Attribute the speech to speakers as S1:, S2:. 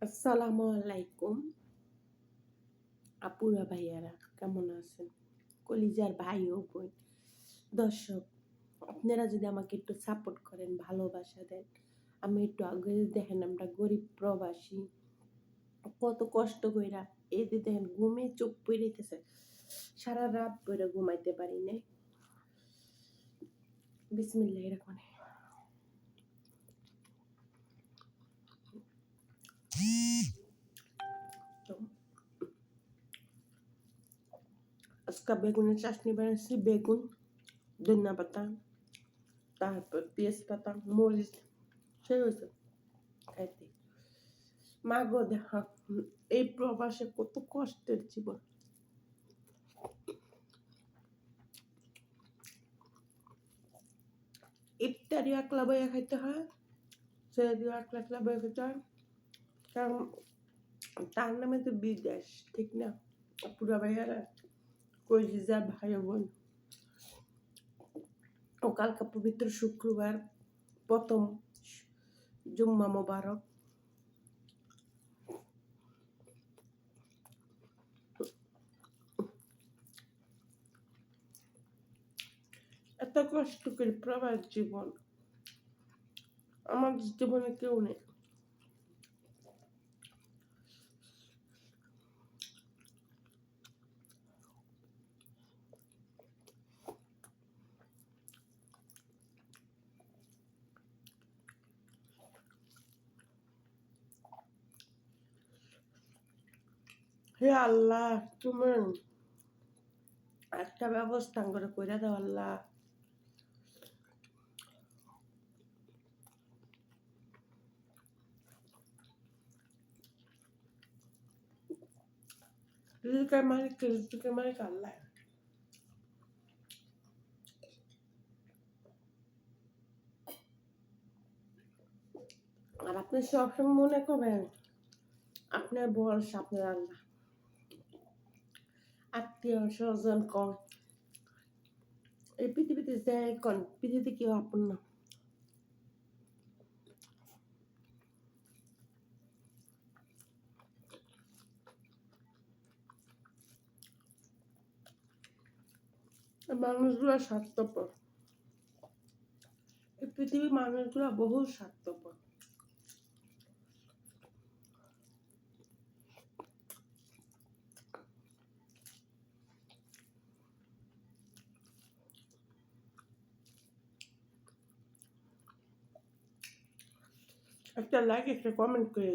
S1: আসসালামু আলাইকুম আপুরা ভাইয়ারা, কেমন আছেন? কলিজার ভাই ও বোন, দর্শক, আপনারা যদি আমাকে একটু সাপোর্ট করেন, ভালোবাসা দেন, আমি একটু আগে দেখেন আমরা গরিব প্রবাসী কত কষ্ট কইরা এই যে দেখেন ঘুমে চোখ পড়িতেছে, সারা রাত পরে ঘুমাইতে পারি নাই। বিসমিল্লাহির রহমানির রহিম। আজকে বেগুনের চাটনি বানাচ্ছি, বেগুন, ধনিয়া পাতা, তারপর পেঁয়াজ পাতা, মরিচ, সেই হয়েছে খাইতে। মা গো দেখা, এই প্রবাসে কত কষ্টের জীবন। ইফতারি একলা বইয়া খাইতে হয়, সেদিও একলা একলা বইয়া খাইতে হয়, কারণ তার নামে তো বিদেশ, ঠিক না? পুরা ভাইয়ারা, কলিজা ভাই বোন, ও কালকা পবিত্র শুক্রবার, প্রথম জুম্মা মোবারক। এত কষ্ট করে প্রবাস জীবন, আমার জীবনে কেউ নেই। হে আল্লাহ, তুমি একটা ব্যবস্থা করে কইরা দাও আল্লাহ। রিজিকের মালিক আল্লাহ। আর আপনি সবসময় মনে করবেন আপনার বয়স আপনার আল্লাহ, আত্মীয় স্বজন কন, এই পৃথিবীতে যাই কন, পৃথিবীতে কেউ আপন না। মানুষগুলো স্বার্থপর, এই পৃথিবীর মানুষগুলো বহু স্বার্থপর। একটা লাইক, একটা কমেন্ট করে